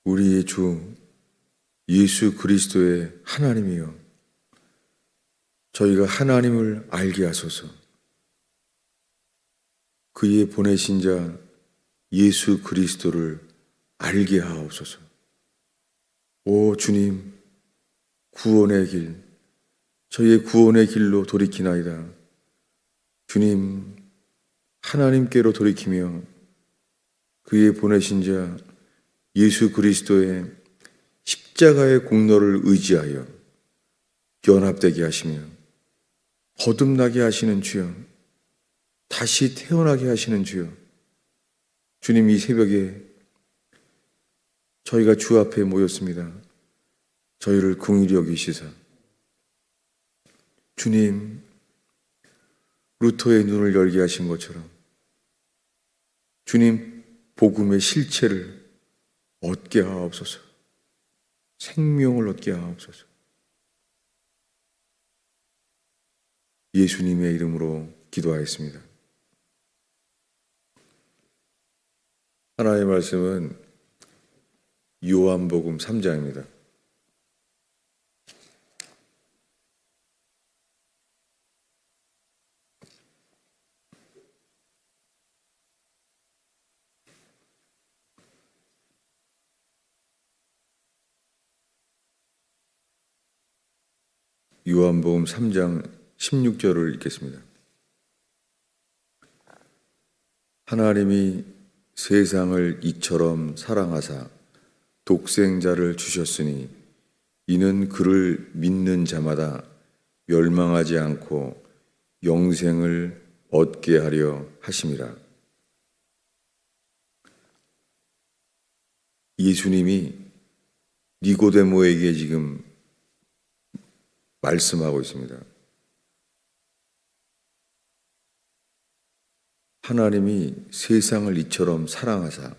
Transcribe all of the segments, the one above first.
우리의 주 예수 그리스도의 하나님이여, 저희가 하나님을 알게 하소서. 그의 보내신 자 예수 그리스도를 알게 하옵소서. 오 주님, 구원의 길, 저희의 구원의 길로 돌이키나이다. 주님, 하나님께로 돌이키며 그의 보내신 자 예수 그리스도의 십자가의 공로를 의지하여 연합되게 하시며 거듭나게 하시는 주여, 다시 태어나게 하시는 주여, 주님, 이 새벽에 저희가 주 앞에 모였습니다. 저희를 긍휼히 여기시사 주님, 루터의 눈을 열게 하신 것처럼 주님, 복음의 실체를 얻게 하옵소서. 생명을 얻게 하옵소서. 예수님의 이름으로 기도하였습니다. 하나님의 말씀은 요한복음 3장입니다. 요한복음 3장 16절을 읽겠습니다. 하나님이 세상을 이처럼 사랑하사 독생자를 주셨으니 이는 그를 믿는 자마다 멸망하지 않고 영생을 얻게 하려 하심이라. 예수님이 니고데모에게 지금 말씀하고 있습니다. 하나님이 세상을 이처럼 사랑하사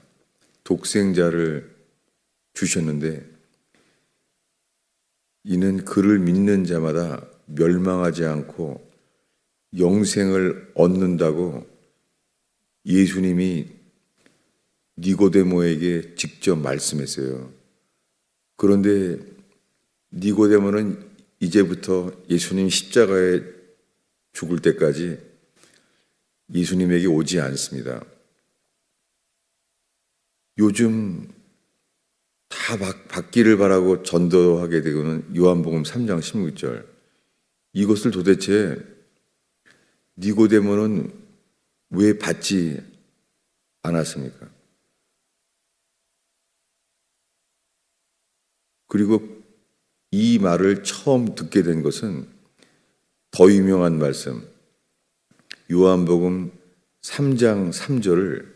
독생자를 주셨는데 이는 그를 믿는 자마다 멸망하지 않고 영생을 얻는다고 예수님이 니고데모에게 직접 말씀했어요. 그런데 니고데모는 이제부터 예수님 십자가에 죽을 때까지 예수님에게 오지 않습니다. 요즘 다 받기를 바라고 전도하게 되고는 요한복음 3장 16절, 이것을 도대체 니고데모는 왜 받지 않았습니까? 그리고 이 말을 처음 듣게 된 것은 더 유명한 말씀, 요한복음 3장 3절을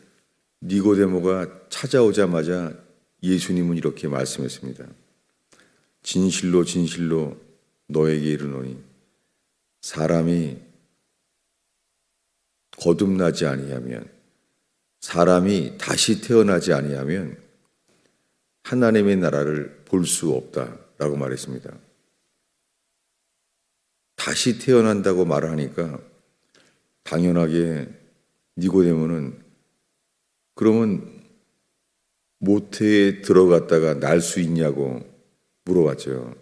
니고데모가 찾아오자마자 예수님은 이렇게 말씀했습니다. 진실로 진실로 너에게 이르노니 사람이 거듭나지 아니하면, 사람이 다시 태어나지 아니하면 하나님의 나라를 볼 수 없다라고 말했습니다. 다시 태어난다고 말을 하니까 당연하게 니고데모는 그러면 모태에 들어갔다가 날 수 있냐고 물어봤죠.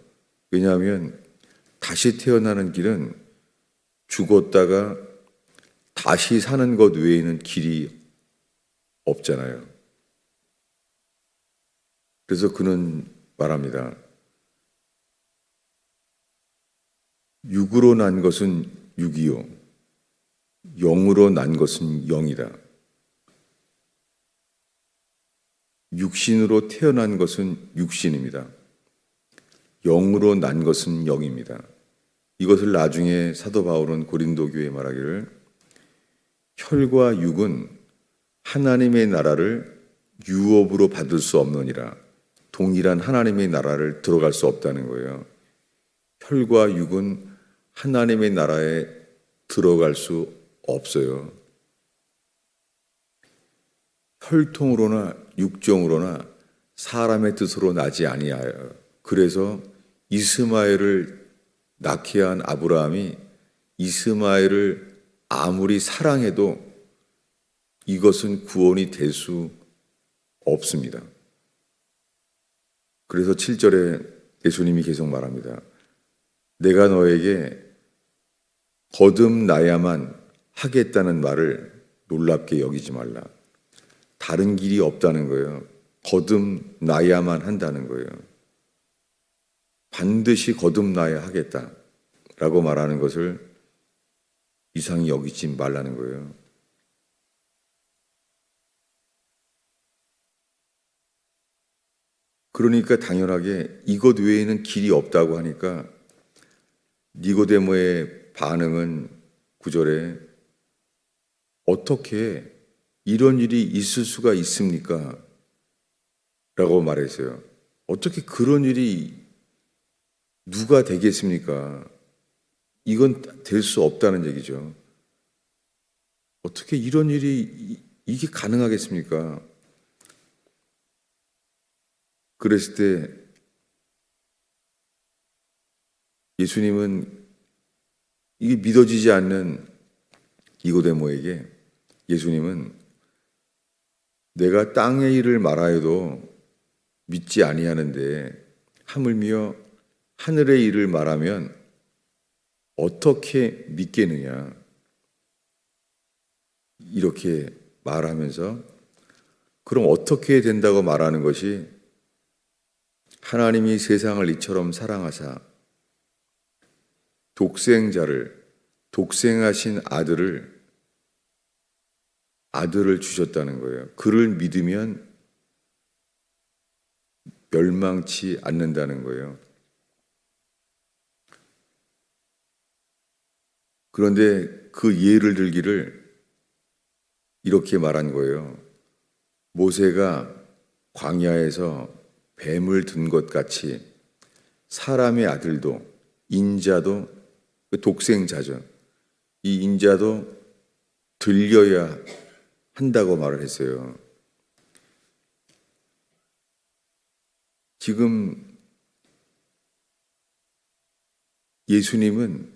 왜냐하면 다시 태어나는 길은 죽었다가 다시 사는 것 외에는 길이 없잖아요. 그래서 그는 말합니다. 육으로 난 것은 육이요, 영으로 난 것은 영이다. 육신으로 태어난 것은 육신입니다. 영으로 난 것은 영입니다. 이것을 나중에 사도 바울은 고린도 교회에 말하기를 혈과 육은 하나님의 나라를 유업으로 받을 수 없느니라. 동일한 하나님의 나라를 들어갈 수 없다는 거예요. 혈과 육은 하나님의 나라에 들어갈 수 없어요. 혈통으로나 육정으로나 사람의 뜻으로 나지 아니하여. 그래서 이스마엘을 낳게 한 아브라함이 이스마엘을 아무리 사랑해도 이것은 구원이 될 수 없습니다. 그래서 7절에 예수님이 계속 말합니다. 내가 너에게 거듭나야만 하겠다는 말을 놀랍게 여기지 말라. 다른 길이 없다는 거예요. 거듭나야만 한다는 거예요. 반드시 거듭나야 하겠다라고 말하는 것을 이상히 여기지 말라는 거예요. 그러니까 당연하게 이것 외에는 길이 없다고 하니까 니고데모의 반응은 9절에 어떻게 이런 일이 있을 수가 있습니까? 라고 말했어요. 어떻게 그런 일이 누가 되겠습니까? 이건 될 수 없다는 얘기죠. 어떻게 이런 일이 이게 가능하겠습니까? 그랬을 때 예수님은 이게 믿어지지 않는 니고데모에게 예수님은 내가 땅의 일을 말하여도 믿지 아니하는데 하물며 하늘의 일을 말하면 어떻게 믿겠느냐 이렇게 말하면서 그럼 어떻게 된다고 말하는 것이 하나님이 세상을 이처럼 사랑하사 독생하신 아들을 주셨다는 거예요. 그를 믿으면 멸망치 않는다는 거예요. 그런데 그 예를 들기를 이렇게 말한 거예요. 모세가 광야에서 뱀을 든 것 같이 사람의 아들도 인자도 그 독생자죠. 이 인자도 들려야 한다고 말을 했어요. 지금 예수님은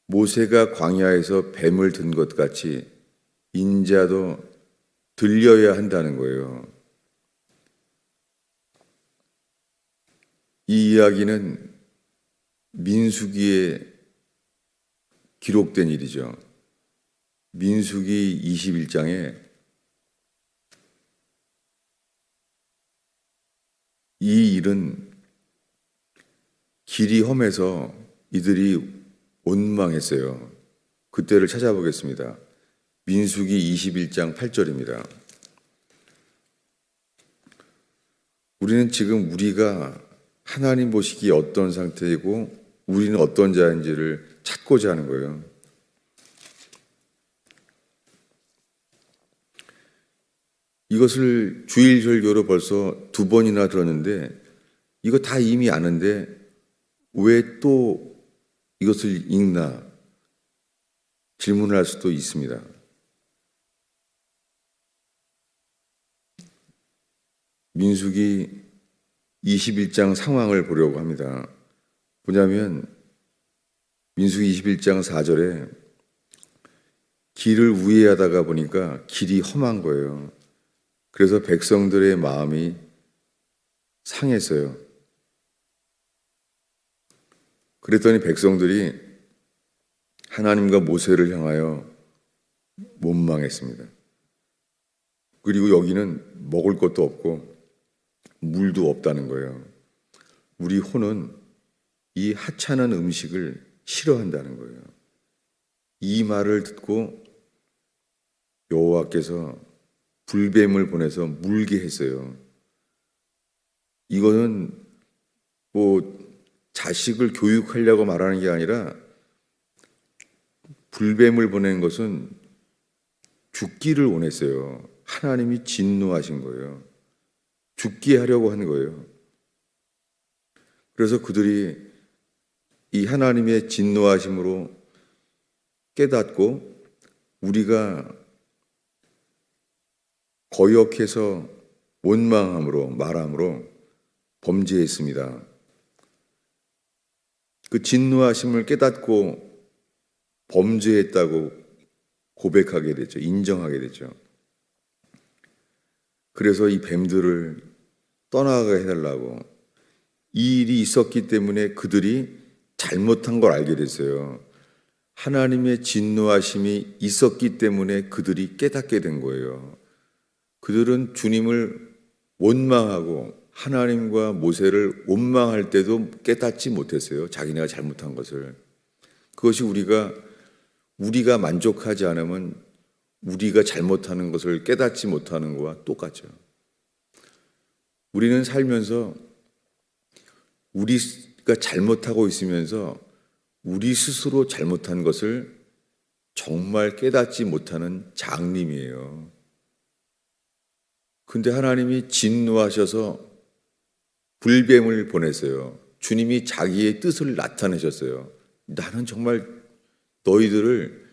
모세가 광야에서 뱀을 든 것 같이 인자도 들려야 한다는 거예요. 이 이야기는 민수기에 기록된 일이죠. 민수기 21장에 이 일은 길이 험해서 이들이 원망했어요. 그때를 찾아보겠습니다. 민수기 21장 8절입니다. 우리는 지금 우리가 하나님 보시기에 어떤 상태이고 우리는 어떤 자인지를 찾고자 하는 거예요. 이것을 주일 설교로 벌써 2번이나 들었는데 이거 다 이미 아는데 왜 또 이것을 읽나 질문을 할 수도 있습니다. 민수기 21장 상황을 보려고 합니다. 뭐냐면 민수기 21장 4절에 길을 우회하다가 보니까 길이 험한 거예요. 그래서 백성들의 마음이 상했어요. 그랬더니 백성들이 하나님과 모세를 향하여 원망했습니다. 그리고 여기는 먹을 것도 없고 물도 없다는 거예요. 우리 혼은 이 하찮은 음식을 싫어한다는 거예요. 이 말을 듣고 여호와께서 불뱀을 보내서 물게 했어요. 이거는 자식을 교육하려고 말하는 게 아니라 불뱀을 보낸 것은 죽기를 원했어요. 하나님이 진노하신 거예요. 죽게 하려고 한 거예요. 그래서 그들이 이 하나님의 진노하심으로 깨닫고 우리가 거역해서 원망함으로 말함으로 범죄했습니다. 그 진노하심을 깨닫고 범죄했다고 고백하게 됐죠. 인정하게 됐죠. 그래서 이 뱀들을 떠나가게 해달라고 이 일이 있었기 때문에 그들이 잘못한 걸 알게 됐어요. 하나님의 진노하심이 있었기 때문에 그들이 깨닫게 된 거예요. 그들은 주님을 원망하고 하나님과 모세를 원망할 때도 깨닫지 못했어요. 자기네가 잘못한 것을. 그것이 우리가 만족하지 않으면 우리가 잘못하는 것을 깨닫지 못하는 것과 똑같죠. 우리는 살면서 우리가 잘못하고 있으면서 우리 스스로 잘못한 것을 정말 깨닫지 못하는 장님이에요. 근데 하나님이 진노하셔서 불뱀을 보냈어요. 주님이 자기의 뜻을 나타내셨어요. 나는 정말 너희들을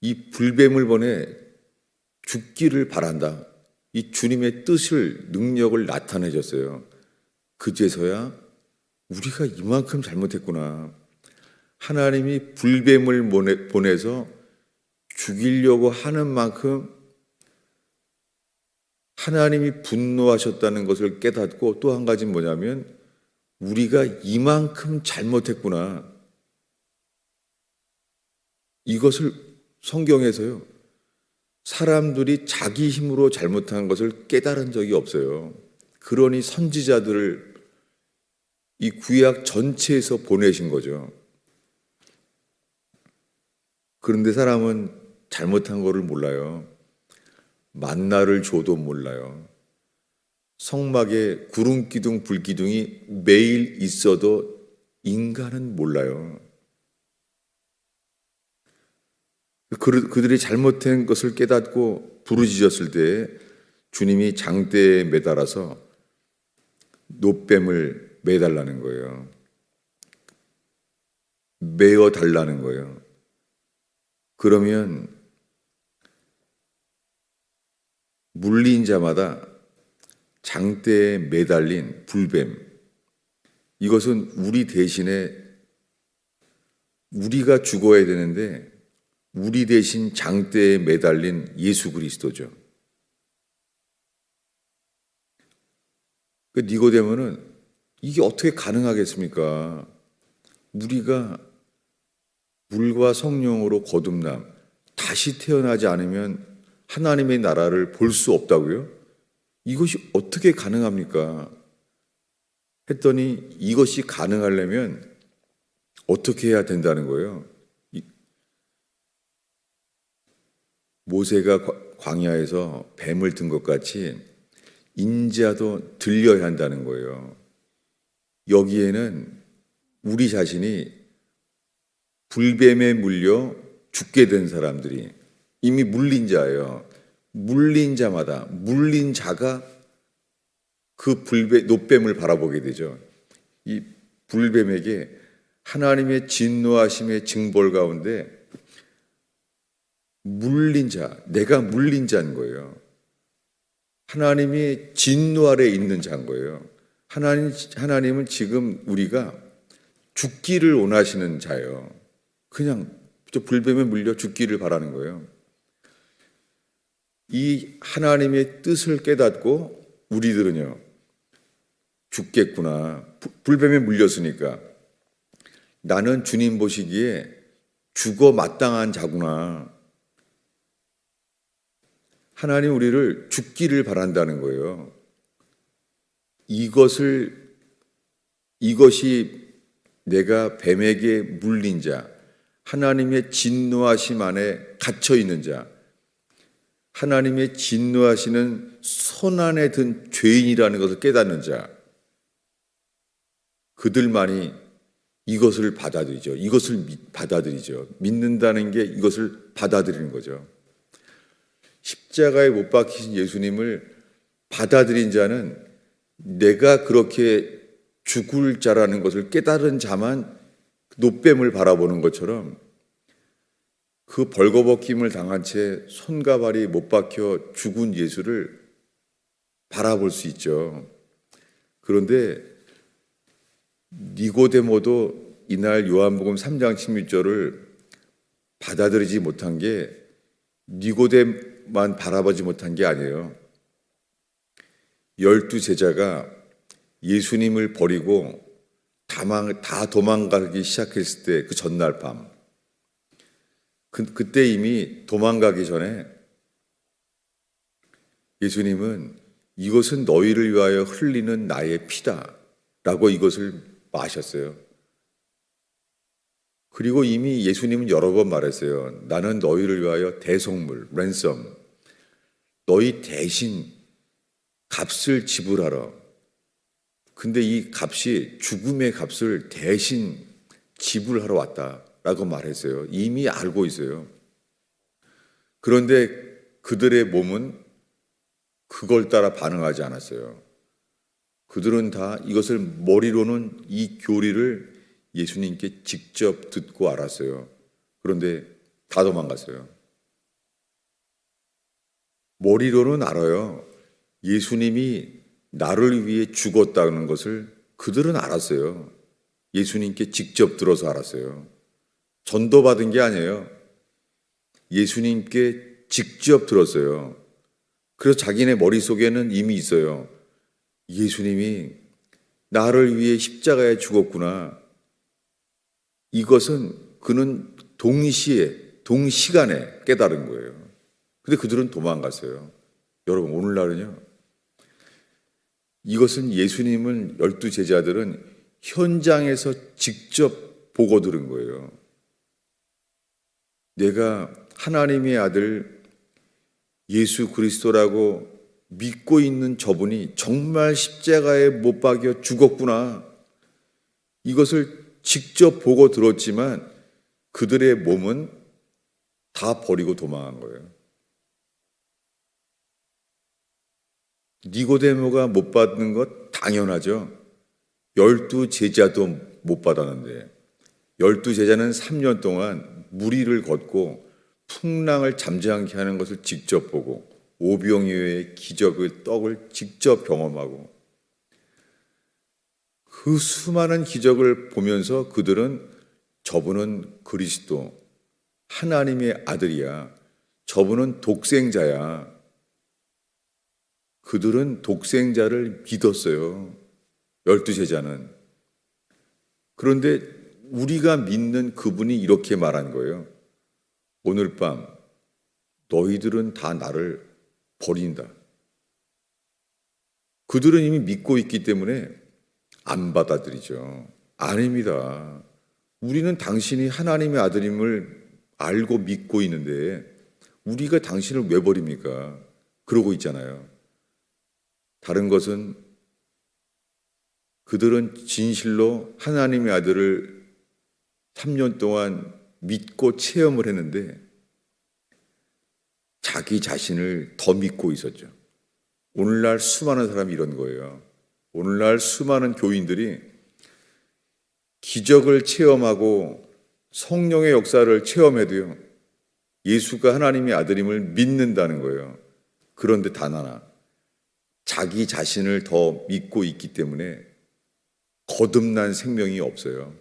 이 불뱀을 보내 죽기를 바란다. 이 주님의 뜻을, 능력을 나타내셨어요. 그제서야 우리가 이만큼 잘못했구나. 하나님이 불뱀을 보내서 죽이려고 하는 만큼 하나님이 분노하셨다는 것을 깨닫고, 또 한 가지는 뭐냐면 우리가 이만큼 잘못했구나. 이것을 성경에서요, 사람들이 자기 힘으로 잘못한 것을 깨달은 적이 없어요. 그러니 선지자들을 이 구약 전체에서 보내신 거죠. 그런데 사람은 잘못한 거를 몰라요. 만나를 줘도 몰라요. 성막에 구름 기둥, 불 기둥이 매일 있어도 인간은 몰라요. 그들이 잘못한 것을 깨닫고 부르짖었을 때 주님이 장대에 매달아서 놋뱀을 매달라는 거예요. 매어 달라는 거예요. 그러면 물린 자마다 장대에 매달린 불뱀, 이것은 우리 대신에 우리가 죽어야 되는데 우리 대신 장대에 매달린 예수 그리스도죠. 그 니고데모는 이게 어떻게 가능하겠습니까? 우리가 물과 성령으로 거듭남, 다시 태어나지 않으면 하나님의 나라를 볼 수 없다고요? 이것이 어떻게 가능합니까? 했더니 이것이 가능하려면 어떻게 해야 된다는 거예요? 모세가 광야에서 뱀을 든 것 같이 인자도 들려야 한다는 거예요. 여기에는 우리 자신이 불뱀에 물려 죽게 된 사람들이 이미 물린 자예요. 물린 자마다, 물린 자가 그 놋뱀을 바라보게 되죠. 이 불뱀에게 하나님의 진노하심의 징벌 가운데 물린 자, 내가 물린 자인 거예요. 하나님이 진노 아래 있는 자인 거예요. 하나님은 지금 우리가 죽기를 원하시는 자예요. 그냥 저 불뱀에 물려 죽기를 바라는 거예요. 이 하나님의 뜻을 깨닫고 우리들은요, 죽겠구나. 불뱀에 물렸으니까 나는 주님 보시기에 죽어 마땅한 자구나. 하나님 우리를 죽기를 바란다는 거예요. 이것이 내가 뱀에게 물린 자, 하나님의 진노하심 안에 갇혀 있는 자, 하나님의 진노하시는 손 안에 든 죄인이라는 것을 깨닫는 자, 그들만이 이것을 받아들이죠. 이것을 받아들이죠. 믿는다는 게 이것을 받아들이는 거죠. 십자가에 못 박히신 예수님을 받아들인 자는 내가 그렇게 죽을 자라는 것을 깨달은 자만 놋뱀을 바라보는 것처럼 그 벌거벗김을 당한 채 손과 발이 못 박혀 죽은 예수를 바라볼 수 있죠. 그런데 니고데모도 이날 요한복음 3장 16절을 받아들이지 못한 게 니고데만 바라보지 못한 게 아니에요. 12 제자가 예수님을 버리고 다 도망가기 시작했을 때 그 전날 밤, 그때 이미 도망가기 전에 예수님은 이것은 너희를 위하여 흘리는 나의 피다 라고 이것을 마셨어요. 그리고 이미 예수님은 여러 번 말했어요. 나는 너희를 위하여 대속물, 랜섬, 너희 대신 값을 지불하라. 근데 이 값이 죽음의 값을 대신 지불하러 왔다라고 말했어요. 이미 알고 있어요. 그런데 그들의 몸은 그걸 따라 반응하지 않았어요. 그들은 다 이것을 머리로는 이 교리를 예수님께 직접 듣고 알았어요. 그런데 다 도망갔어요. 머리로는 알아요. 예수님이 나를 위해 죽었다는 것을 그들은 알았어요. 예수님께 직접 들어서 알았어요. 전도받은 게 아니에요. 예수님께 직접 들었어요. 그래서 자기네 머릿속에는 이미 있어요. 예수님이 나를 위해 십자가에 죽었구나. 이것은 그는 동시간에 깨달은 거예요. 근데 그들은 도망갔어요. 여러분, 오늘날은요, 이것은 예수님은 12 제자들은 현장에서 직접 보고 들은 거예요. 내가 하나님의 아들 예수 그리스도라고 믿고 있는 저분이 정말 십자가에 못 박여 죽었구나. 이것을 직접 보고 들었지만 그들의 몸은 다 버리고 도망한 거예요. 니고데모가 못 받는 것 당연하죠. 12 제자도 못 받았는데 12 제자는 3년 동안 무리를 걷고 풍랑을 잠잠케 하는 것을 직접 보고 오병이어의 기적의 떡을 직접 경험하고 그 수많은 기적을 보면서 그들은 저분은 그리스도, 하나님의 아들이야. 저분은 독생자야. 그들은 독생자를 믿었어요. 12 제자는. 그런데 우리가 믿는 그분이 이렇게 말한 거예요. 오늘 밤 너희들은 다 나를 버린다. 그들은 이미 믿고 있기 때문에 안 받아들이죠. 아닙니다. 우리는 당신이 하나님의 아들임을 알고 믿고 있는데 우리가 당신을 왜 버립니까? 그러고 있잖아요. 다른 것은 그들은 진실로 하나님의 아들을 3년 동안 믿고 체험을 했는데 자기 자신을 더 믿고 있었죠. 오늘날 수많은 사람이 이런 거예요. 오늘날 수많은 교인들이 기적을 체험하고 성령의 역사를 체험해도요, 예수가 하나님의 아들임을 믿는다는 거예요. 그런데 단 하나, 자기 자신을 더 믿고 있기 때문에 거듭난 생명이 없어요.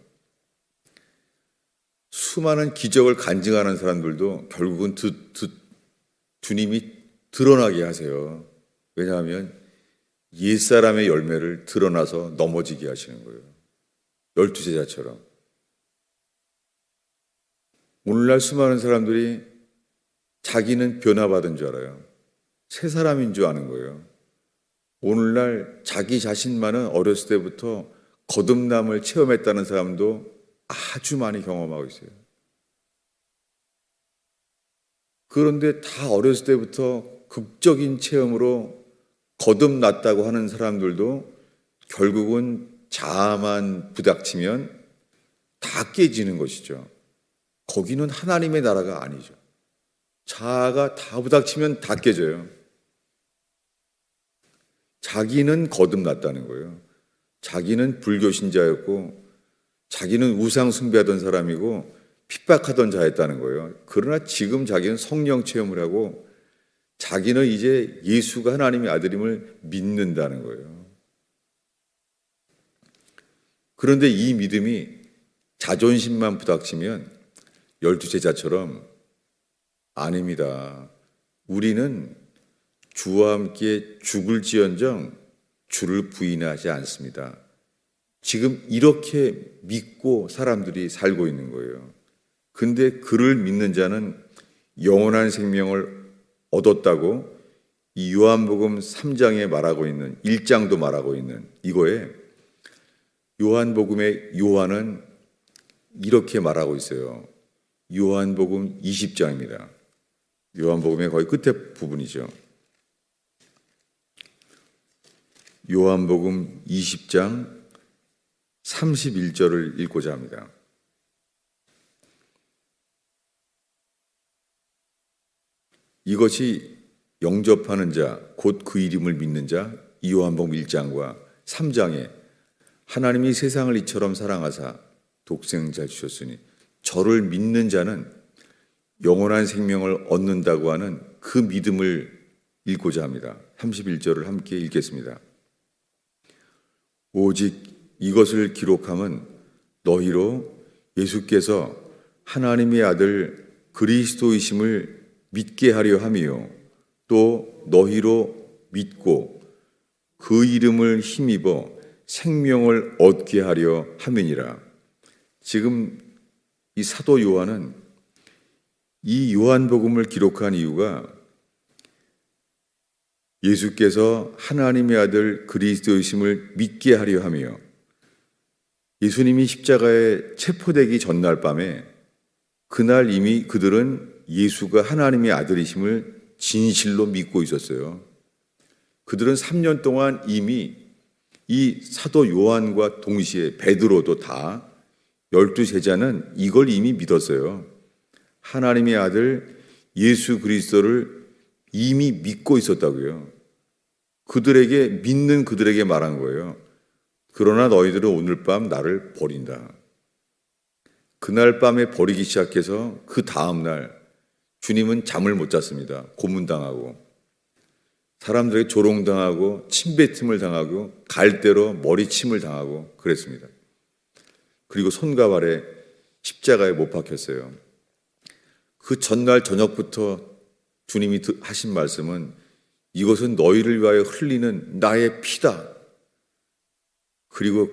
수많은 기적을 간증하는 사람들도 결국은 주님이 드러나게 하세요. 왜냐하면 옛사람의 열매를 드러나서 넘어지게 하시는 거예요. 12 제자처럼. 오늘날 수많은 사람들이 자기는 변화받은 줄 알아요. 새 사람인 줄 아는 거예요. 오늘날 자기 자신만은 어렸을 때부터 거듭남을 체험했다는 사람도 아주 많이 경험하고 있어요. 그런데 다 어렸을 때부터 극적인 체험으로 거듭났다고 하는 사람들도 결국은 자아만 부닥치면 다 깨지는 것이죠. 거기는 하나님의 나라가 아니죠. 자아가 다 부닥치면 다 깨져요. 자기는 거듭났다는 거예요. 자기는 불교 신자였고 자기는 우상 숭배하던 사람이고 핍박하던 자였다는 거예요. 그러나 지금 자기는 성령 체험을 하고 자기는 이제 예수가 하나님의 아들임을 믿는다는 거예요. 그런데 이 믿음이 자존심만 부닥치면 12 제자처럼 아닙니다. 우리는 주와 함께 죽을지언정 주를 부인하지 않습니다. 지금 이렇게 믿고 사람들이 살고 있는 거예요. 근데 그를 믿는 자는 영원한 생명을 얻었다고 이 요한복음 3장에 말하고 있는 1장도 말하고 있는 이거에 요한복음의 요한은 이렇게 말하고 있어요. 요한복음 20장입니다. 요한복음의 거의 끝에 부분이죠. 요한복음 20장 31절을 읽고자 합니다. 이것이 영접하는 자, 곧 그 이름을 믿는 자, 이 요한복음 1장과 3장에 하나님이 세상을 이처럼 사랑하사 독생자 주셨으니 저를 믿는 자는 영원한 생명을 얻는다고 하는 그 믿음을 읽고자 합니다. 31절을 함께 읽겠습니다. 오직 이것을 기록함은 너희로 예수께서 하나님의 아들 그리스도이심을 믿게 하려 함이요 또 너희로 믿고 그 이름을 힘입어 생명을 얻게 하려 함이니라. 지금 이 사도 요한은 이 요한복음을 기록한 이유가 예수께서 하나님의 아들 그리스도이심을 믿게 하려 하며 예수님이 십자가에 체포되기 전날 밤에 그날 이미 그들은 예수가 하나님의 아들이심을 진실로 믿고 있었어요. 그들은 3년 동안 이미 이 사도 요한과 동시에 베드로도 다 12제자는 이걸 이미 믿었어요. 하나님의 아들 예수 그리스도를 이미 믿고 있었다고요. 그들에게 믿는 그들에게 말한 거예요. 그러나 너희들은 오늘 밤 나를 버린다. 그날 밤에 버리기 시작해서 그 다음 날 주님은 잠을 못 잤습니다. 고문당하고 사람들에게 조롱당하고 침뱉음을 당하고 갈대로 머리침을 당하고 그랬습니다. 그리고 손과 발에 십자가에 못 박혔어요. 그 전날 저녁부터 주님이 하신 말씀은 이것은 너희를 위하여 흘리는 나의 피다. 그리고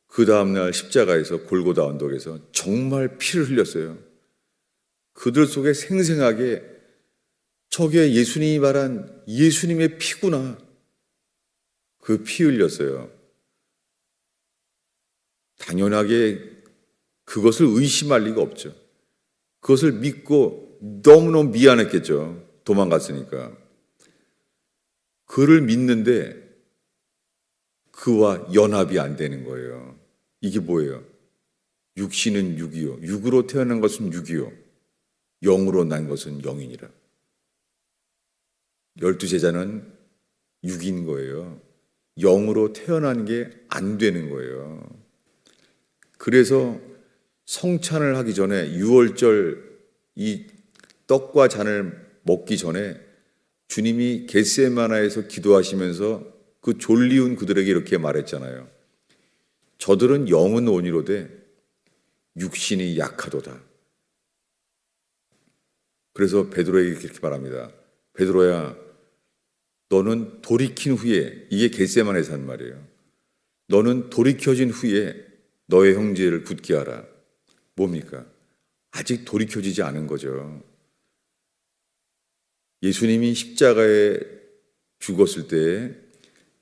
그 다음날 십자가에서 골고다 언덕에서 정말 피를 흘렸어요. 그들 속에 생생하게 저게 예수님이 말한 예수님의 피구나. 그 피 흘렸어요. 당연하게 그것을 의심할 리가 없죠. 그것을 믿고 너무너무 미안했겠죠. 도망갔으니까. 그를 믿는데 그와 연합이 안 되는 거예요. 이게 뭐예요? 육신은 육이요. 육으로 태어난 것은 육이요. 영으로 난 것은 영이니라. 12제자는 육인 거예요. 영으로 태어난 게 안 되는 거예요. 그래서 성찬을 하기 전에 유월절 이 떡과 잔을 먹기 전에 주님이 겟세마나에서 기도하시면서 그 졸리운 그들에게 이렇게 말했잖아요. 저들은 영은 온이로되 육신이 약하도다. 그래서 베드로에게 이렇게 말합니다. 베드로야, 너는 돌이킨 후에, 이게 겟세마네에서 한 말이에요. 너는 돌이켜진 후에 너의 형제를 붙게 하라. 뭡니까? 아직 돌이켜지지 않은 거죠. 예수님이 십자가에 죽었을 때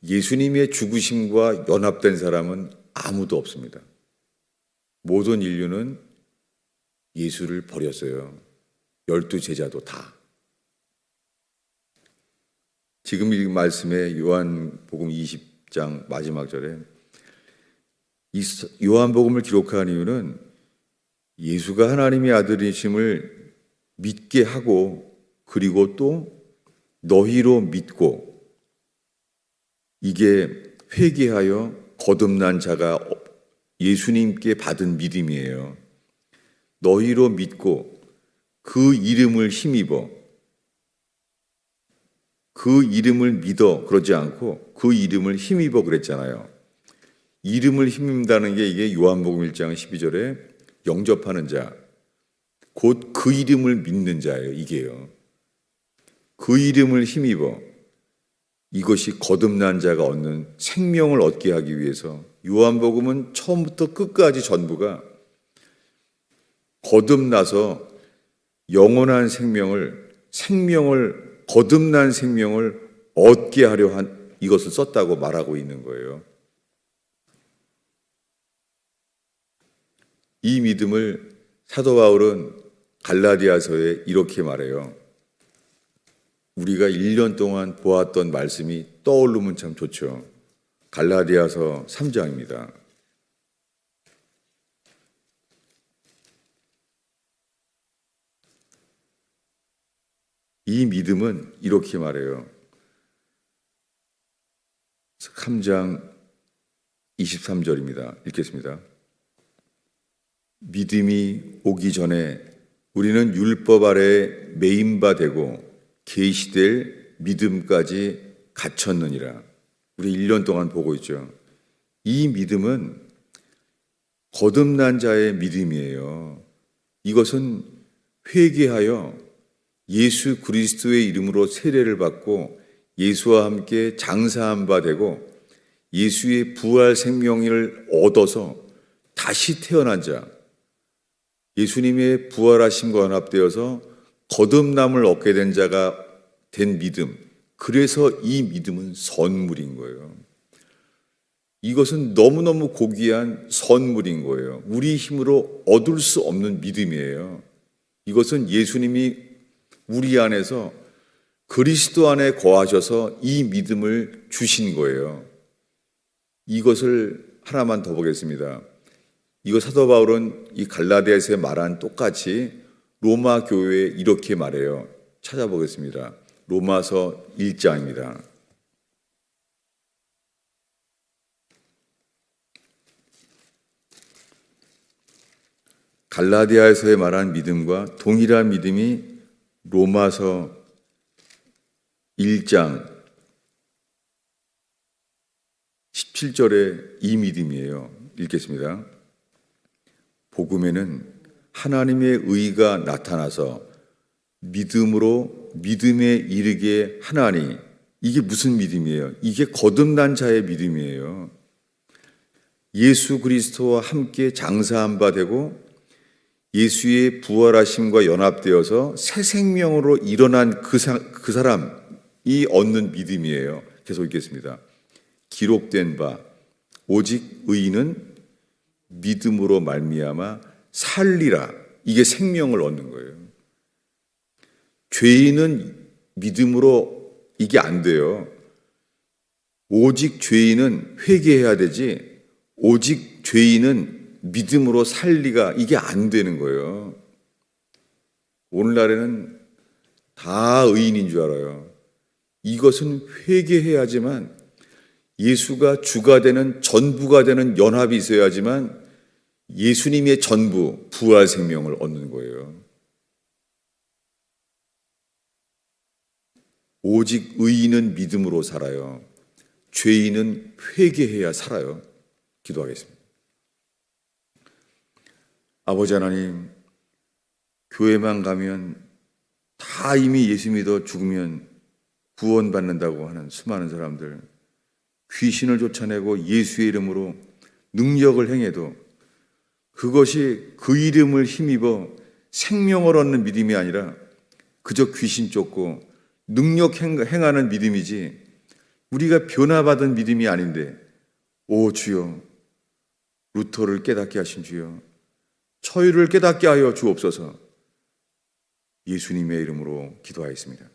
예수님의 죽으심과 연합된 사람은 아무도 없습니다. 모든 인류는 예수를 버렸어요. 12제자도 다. 지금 이 말씀에 요한복음 20장 마지막 절에 이 요한복음을 기록한 이유는 예수가 하나님의 아들이심을 믿게 하고 그리고 또 너희로 믿고 이게 회개하여 거듭난 자가 예수님께 받은 믿음이에요. 너희로 믿고 그 이름을 힘입어 그 이름을 믿어 그러지 않고 그 이름을 힘입어 그랬잖아요. 이름을 힘입는다는 게 이게 요한복음 1장 12절에 영접하는 자, 곧 그 이름을 믿는 자예요. 이게요. 그 이름을 힘입어 이것이 거듭난 자가 얻는 생명을 얻게 하기 위해서 요한복음은 처음부터 끝까지 전부가 거듭나서 영원한 생명을 거듭난 생명을 얻게 하려 한 이것을 썼다고 말하고 있는 거예요. 이 믿음을 사도 바울은 갈라디아서에 이렇게 말해요. 우리가 1년 동안 보았던 말씀이 떠오르면 참 좋죠. 갈라디아서 3장입니다. 이 믿음은 이렇게 말해요. 3장 23절입니다. 읽겠습니다. 믿음이 오기 전에 우리는 율법 아래 매인 바 되고 계시될 믿음까지 갖췄느니라. 우리 1년 동안 보고 있죠. 이 믿음은 거듭난 자의 믿음이에요. 이것은 회개하여 예수 그리스도의 이름으로 세례를 받고 예수와 함께 장사한 바 되고 예수의 부활 생명을 얻어서 다시 태어난 자, 예수님의 부활하심과 연합되어서 거듭남을 얻게 된 자가 된 믿음, 그래서 이 믿음은 선물인 거예요. 이것은 너무너무 고귀한 선물인 거예요. 우리 힘으로 얻을 수 없는 믿음이에요. 이것은 예수님이 우리 안에서 그리스도 안에 거하셔서 이 믿음을 주신 거예요. 이것을 하나만 더 보겠습니다. 이거 사도 바울은 이 갈라디아서에 말한 똑같이 로마 교회에 이렇게 말해요. 찾아보겠습니다. 로마서 1장입니다. 갈라디아에서의 말한 믿음과 동일한 믿음이 로마서 1장 17절의 이 믿음이에요. 읽겠습니다. 복음에는 하나님의 의가 나타나서 믿음으로 믿음에 이르게 하나니, 이게 무슨 믿음이에요? 이게 거듭난 자의 믿음이에요. 예수 그리스도와 함께 장사한 바 되고 예수의 부활하심과 연합되어서 새 생명으로 일어난 그 사람이 얻는 믿음이에요. 계속 읽겠습니다. 기록된 바 오직 의인은 믿음으로 말미암아 살리라. 이게 생명을 얻는 거예요. 죄인은 믿음으로 이게 안 돼요. 오직 죄인은 회개해야 되지, 오직 죄인은 믿음으로 살리가 이게 안 되는 거예요. 오늘날에는 다 의인인 줄 알아요. 이것은 회개해야지만, 예수가 주가 되는, 전부가 되는 연합이 있어야지만 예수님의 전부, 부활 생명을 얻는 거예요. 오직 의인은 믿음으로 살아요. 죄인은 회개해야 살아요. 기도하겠습니다. 아버지 하나님, 교회만 가면 다 이미 예수 믿어 죽으면 구원받는다고 하는 수많은 사람들, 귀신을 쫓아내고 예수의 이름으로 능력을 행해도 그것이 그 이름을 힘입어 생명을 얻는 믿음이 아니라 그저 귀신 쫓고 능력 행하는 믿음이지, 우리가 변화받은 믿음이 아닌데, 오 주여, 루터를 깨닫게 하신 주여, 저희를 깨닫게 하여 주옵소서. 예수님의 이름으로 기도하였습니다.